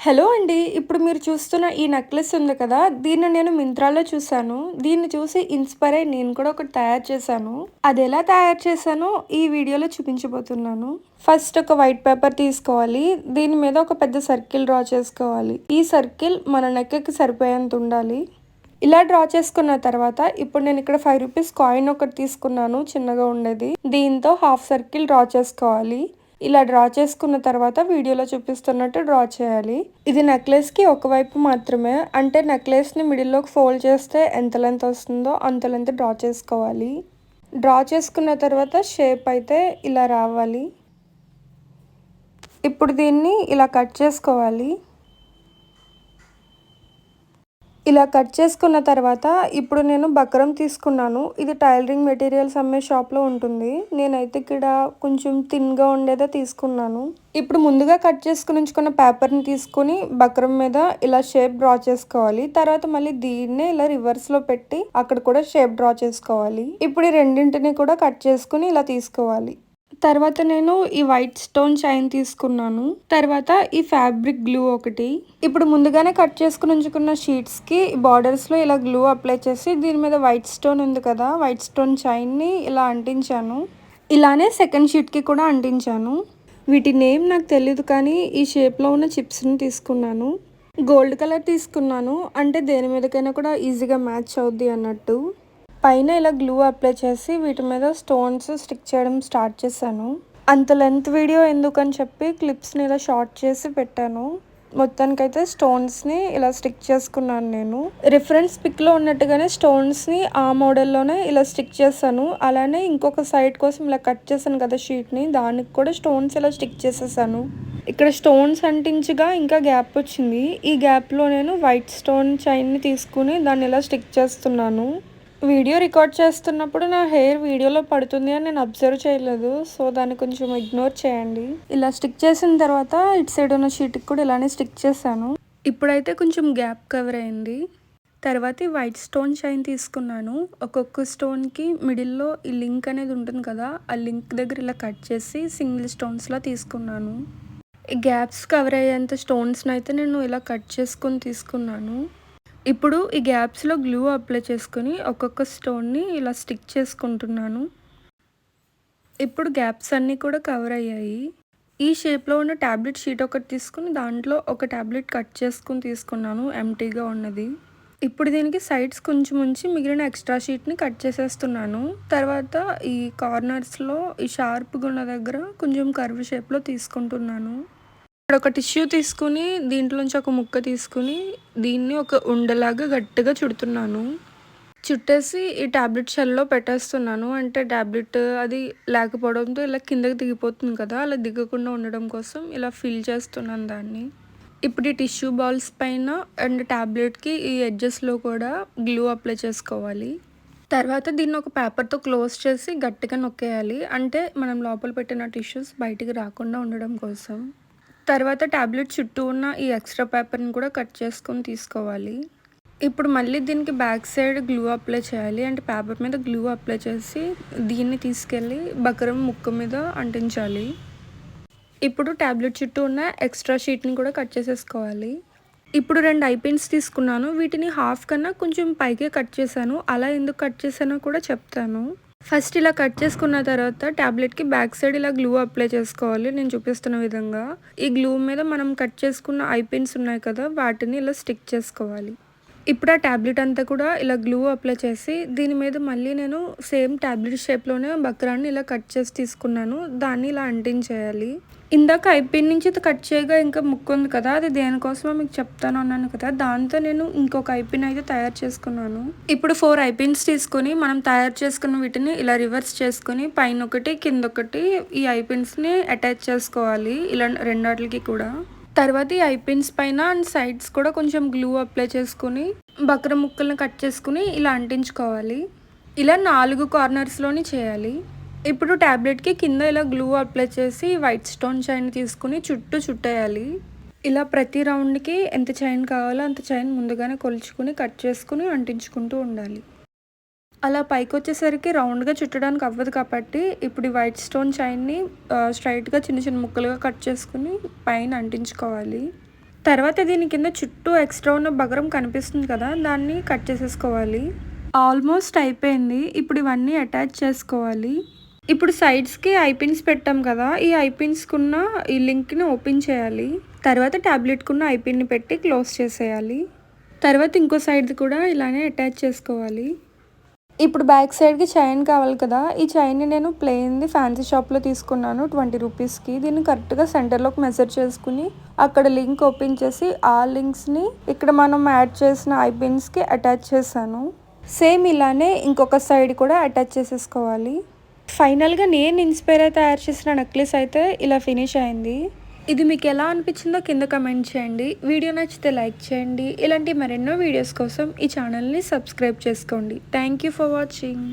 Hello అండి. ఇప్పుడు మీరు చూస్తున్న ఈ నెక్లెస్ ఉంది కదా! దీన్ని నేను మింత్రాలో చూసాను. దీన్ని చూసి ఇన్‌స్పైర్ అయ్యి నేను కూడా ఒకటి తయారు చేశాను. అదెలా తయారు చేశానో ఈ వీడియోలో చూపించబోతున్నాను. ఫస్ట్ ఒక వైట్ పేపర్ తీసుకోవాలి. దీని మీద ఒక పెద్ద సర్కిల్ డ్రా చేసుకోవాలి. ఈ సర్కిల్ మన నెక్‌కి సరిపోయేంత ఉండాలి. ఇలా డ్రా చేసుకున్న తర్వాత ఇప్పుడు నేను ఇక్కడ ₹5 కాయిన్ ఒకటి తీసుకున్నాను చిన్నగా ఉండేది. దీంతో హాఫ్ సర్కిల్ డ్రా చేసుకోవాలి. ఇలా డ్రా చేసుకున్న తర్వాత వీడియోలో చూపిస్తున్నట్టు డ్రా చేయాలి. ఇది నెక్లెస్కి ఒకవైపు మాత్రమే, అంటే నెక్లెస్ని మిడిల్లోకి ఫోల్డ్ చేస్తే ఎంత లెంత్ వస్తుందో అంత లెంత్ డ్రా చేసుకోవాలి. డ్రా చేసుకున్న తర్వాత షేప్ అయితే ఇలా రావాలి. ఇప్పుడు దీన్ని ఇలా కట్ చేసుకోవాలి. ఇలా కట్ చేసుకున్న తర్వాత ఇప్పుడు నేను బక్రం తీసుకున్నాను. ఇది టైలరింగ్ మెటీరియల్స్ అమ్మే షాప్లో ఉంటుంది. నేనైతే ఇక్కడ కొంచెం థిన్గా ఉండేదే తీసుకున్నాను. ఇప్పుడు ముందుగా కట్ చేసుకుని ఉంచుకున్న పేపర్ని తీసుకుని బక్రం మీద ఇలా షేప్ డ్రా చేసుకోవాలి. తర్వాత మళ్ళీ దీన్నే ఇలా రివర్స్లో పెట్టి అక్కడ కూడా షేప్ డ్రా చేసుకోవాలి. ఇప్పుడు ఈ రెండింటిని కూడా కట్ చేసుకుని ఇలా తీసుకోవాలి. తర్వాత నేను ఈ వైట్ స్టోన్ చైన్ తీసుకున్నాను. తర్వాత ఈ ఫ్యాబ్రిక్ గ్లూ ఒకటి. ఇప్పుడు ముందుగానే కట్ చేసుకుని ఉంచుకున్న షీట్స్కి బార్డర్స్లో ఇలా గ్లూ అప్లై చేసి దీని మీద వైట్ స్టోన్ ఉంది కదా, వైట్ స్టోన్ చైన్ని ఇలా అంటించాను. ఇలానే సెకండ్ షీట్కి కూడా అంటించాను. వీటి నేమ్ నాకు తెలియదు, కానీ ఈ షేప్లో ఉన్న చిప్స్ని తీసుకున్నాను. గోల్డ్ కలర్ తీసుకున్నాను, అంటే దేని మీదకైనా కూడా ఈజీగా మ్యాచ్ అవుద్ది అన్నట్టు. పైన ఇలా గ్లూ అప్లై చేసి వీటి మీద స్టోన్స్ స్టిక్ చేయడం స్టార్ట్ చేశాను. అంత లెంత్ వీడియో ఎందుకని చెప్పి క్లిప్స్ని ఇలా షార్ట్ చేసి పెట్టాను. మొత్తానికైతే స్టోన్స్ని ఇలా స్టిక్ చేసుకున్నాను. నేను రిఫరెన్స్ పిక్లో ఉన్నట్టుగానే స్టోన్స్ని ఆ మోడల్లోనే ఇలా స్టిక్ చేశాను. అలానే ఇంకొక సైడ్ కోసం ఇలా కట్ చేశాను కదా షీట్ని, దానికి కూడా స్టోన్స్ ఇలా స్టిక్ చేసేసాను. ఇక్కడ స్టోన్స్ అంటించగా ఇంకా గ్యాప్ వచ్చింది. ఈ గ్యాప్లో నేను వైట్ స్టోన్ చైన్ని తీసుకుని దాన్ని ఇలా స్టిక్ చేస్తున్నాను. వీడియో రికార్డ్ చేస్తున్నప్పుడు నా హెయిర్ వీడియోలో పడుతుంది అని నేను అబ్జర్వ్ చేయలేదు, సో దాన్ని కొంచెం ఇగ్నోర్ చేయండి. ఇలా స్టిక్ చేసిన తర్వాత ఇటు సైడ్ ఉన్న షీట్కి కూడా ఇలానే స్టిక్ చేశాను. ఇప్పుడైతే కొంచెం గ్యాప్ కవర్ అయింది. తర్వాత ఈ వైట్ స్టోన్ చైన్ తీసుకున్నాను. ఒక్కొక్క స్టోన్కి మిడిల్లో ఈ లింక్ అనేది ఉంటుంది కదా, ఆ లింక్ దగ్గర ఇలా కట్ చేసి సింగిల్ స్టోన్స్లా తీసుకున్నాను. ఈ గ్యాప్స్ కవర్ అయ్యేంత స్టోన్స్ని అయితే నేను ఇలా కట్ చేసుకొని తీసుకున్నాను. ఇప్పుడు ఈ గ్యాప్స్లో గ్లూ అప్లై చేసుకొని ఒక్కొక్క స్టోన్ని ఇలా స్టిక్ చేసుకుంటున్నాను. ఇప్పుడు గ్యాప్స్ అన్నీ కూడా కవర్ అయ్యాయి. ఈ షేప్లో ఉన్న ట్యాబ్లెట్ షీట్ ఒకటి తీసుకుని దాంట్లో ఒక ట్యాబ్లెట్ కట్ చేసుకుని తీసుకున్నాను, ఎంటీగా ఉన్నది. ఇప్పుడు దీనికి సైడ్స్ కొంచెం ఉంచి మిగిలిన ఎక్స్ట్రా షీట్ని కట్ చేసేస్తున్నాను. తర్వాత ఈ కార్నర్స్లో ఈ షార్ప్గా ఉన్న దగ్గర కొంచెం కర్వ్ షేప్లో తీసుకుంటున్నాను. ఇక్కడ ఒక టిష్యూ తీసుకుని దీంట్లోంచి ఒక ముక్క తీసుకుని దీన్ని ఒక ఉండలాగా గట్టిగా చుడుతున్నాను. చుట్టేసి ఈ ట్యాబ్లెట్ షెల్లో పెట్టేస్తున్నాను. అంటే ట్యాబ్లెట్ అది లేకపోవడంతో ఇలా కిందకి దిగిపోతుంది కదా, అలా దిగకుండా ఉండడం కోసం ఇలా ఫిల్ చేస్తున్నాను దాన్ని. ఇప్పుడు ఈ టిష్యూ బాల్స్ పైన అండ్ ట్యాబ్లెట్కి ఈ ఎడ్జెస్లో కూడా గ్లూ అప్లై చేసుకోవాలి. తర్వాత దీన్ని ఒక పేపర్తో క్లోజ్ చేసి గట్టిగా నొక్కేయాలి, అంటే మనం లోపల పెట్టిన టిష్యూస్ బయటికి రాకుండా ఉండడం కోసం. తర్వాత ట్యాబ్లెట్ చుట్టూ ఉన్న ఈ ఎక్స్ట్రా పేపర్ని కూడా కట్ చేసుకొని తీసుకోవాలి. ఇప్పుడు మళ్ళీ దీనికి బ్యాక్ సైడ్ గ్లూ అప్లై చేయాలి, అంటే పేపర్ మీద గ్లూ అప్లై చేసి దీన్ని తీసుకెళ్ళి బకరం ముక్క మీద అంటించాలి. ఇప్పుడు ట్యాబ్లెట్ చుట్టూ ఉన్న ఎక్స్ట్రా షీట్ని కూడా కట్ చేసేసుకోవాలి. ఇప్పుడు 2 ఐపిన్స్ తీసుకున్నాను. వీటిని హాఫ్ కన్నా కొంచెం పైకే కట్ చేశాను. అలా ఎందుకు కట్ చేశానో కూడా చెప్తాను. ఫస్ట్ ఇలా కట్ చేసుకున్న తర్వాత ట్యాబ్లెట్కి బ్యాక్ సైడ్ ఇలా గ్లూ అప్లై చేసుకోవాలి, నేను చూపిస్తున్న విధంగా. ఈ గ్లూ మీద మనం కట్ చేసుకున్న ఐపిన్స్ ఉన్నాయి కదా, వాటిని ఇలా స్టిక్ చేసుకోవాలి. ఇప్పుడు ఆ ట్యాబ్లెట్ అంతా కూడా ఇలా గ్లూ అప్లై చేసి దీని మీద మళ్ళీ నేను సేమ్ ట్యాబ్లెట్ షేప్లోనే బక్రాన్ని ఇలా కట్ చేసి తీసుకున్నాను. దాన్ని ఇలా అంటించేయాలి. ఇందాక ఐపిన్ నుంచి కట్ చేయగా ఇంకా ముక్కు ఉంది కదా, అది దేనికోసమో మీకు చెప్తాను అన్నాను కదా, దాంతో నేను ఇంకొక ఐపిన్ అయితే తయారు చేసుకున్నాను. ఇప్పుడు 4 ఐపిన్స్ తీసుకొని మనం తయారు చేసుకున్న వీటిని ఇలా రివర్స్ చేసుకొని పైన ఒకటి కింద ఒకటి ఈ ఐపిన్స్ని అటాచ్ చేసుకోవాలి, ఇలా రెండాటికి కూడా. తర్వాత ఈ ఐపిన్స్ పైన అండ్ సైడ్స్ కూడా కొంచెం గ్లూ అప్లై చేసుకుని బక్రం ముక్కల్ని కట్ చేసుకుని ఇలా అంటించుకోవాలి. ఇలా 4 కార్నర్స్లోని చేయాలి. ఇప్పుడు ట్యాబ్లెట్కి కింద ఇలా గ్లూ అప్లై చేసి వైట్ స్టోన్ చైన్ తీసుకుని చుట్టూ చుట్టేయాలి. ఇలా ప్రతి రౌండ్కి ఎంత చైన్ కావాలో అంత చైన్ ముందుగానే కొలుచుకుని కట్ చేసుకుని అంటించుకుంటూ ఉండాలి. అలా పైకి వచ్చేసరికి రౌండ్గా చుట్టడానికి అవ్వదు కాబట్టి ఇప్పుడు ఈ వైట్ స్టోన్ చైన్ని స్ట్రైట్గా చిన్న చిన్న ముక్కలుగా కట్ చేసుకుని పైన అంటించుకోవాలి. తర్వాత దీని కింద చుట్టూ ఎక్స్ట్రా ఉన్న బగరం కనిపిస్తుంది కదా, దాన్ని కట్ చేసేసుకోవాలి. ఆల్మోస్ట్ అయిపోయింది. ఇప్పుడు ఇవన్నీ అటాచ్ చేసుకోవాలి. ఇప్పుడు సైడ్స్కి ఐపిన్స్ పెట్టాం కదా, ఈ ఐపిన్స్కున్న ఈ లింక్ని ఓపెన్ చేయాలి. తర్వాత ట్యాబ్లెట్కున్న ఐపిన్ని పెట్టి క్లోజ్ చేసేయాలి. తర్వాత ఇంకో సైడ్ కూడా ఇలానే అటాచ్ చేసుకోవాలి. ఇప్పుడు బ్యాక్ సైడ్కి చైన్ కావాలి కదా, ఈ చైన్ని నేను ప్లెయిన్ది ఫ్యాన్సీ షాప్లో తీసుకున్నాను 20 రూపీస్కి. దీన్ని కరెక్ట్గా సెంటర్లోకి మెజర్ చేసుకుని అక్కడ లింక్ ఓపెన్ చేసి ఆ లింక్స్ని ఇక్కడ మనం యాడ్ చేసిన ఐపిన్స్కి అటాచ్ చేశాను. సేమ్ ఇలానే ఇంకొక సైడ్ కూడా అటాచ్ చేసేసుకోవాలి. ఫైనల్గా నేను ఇన్స్పైర్ అయితే తయారు చేసిన నెక్లెస్ అయితే ఇలా ఫినిష్ అయింది. ఇది మీకు ఎలా అనిపించిందో కింద కమెంట్ చేయండి. వీడియో నచ్చితే లైక్ చేయండి. ఇలాంటి మరెన్నో వీడియోస్ కోసం ఈ ఛానల్ని సబ్స్క్రైబ్ చేసుకోండి. Thank you for watching.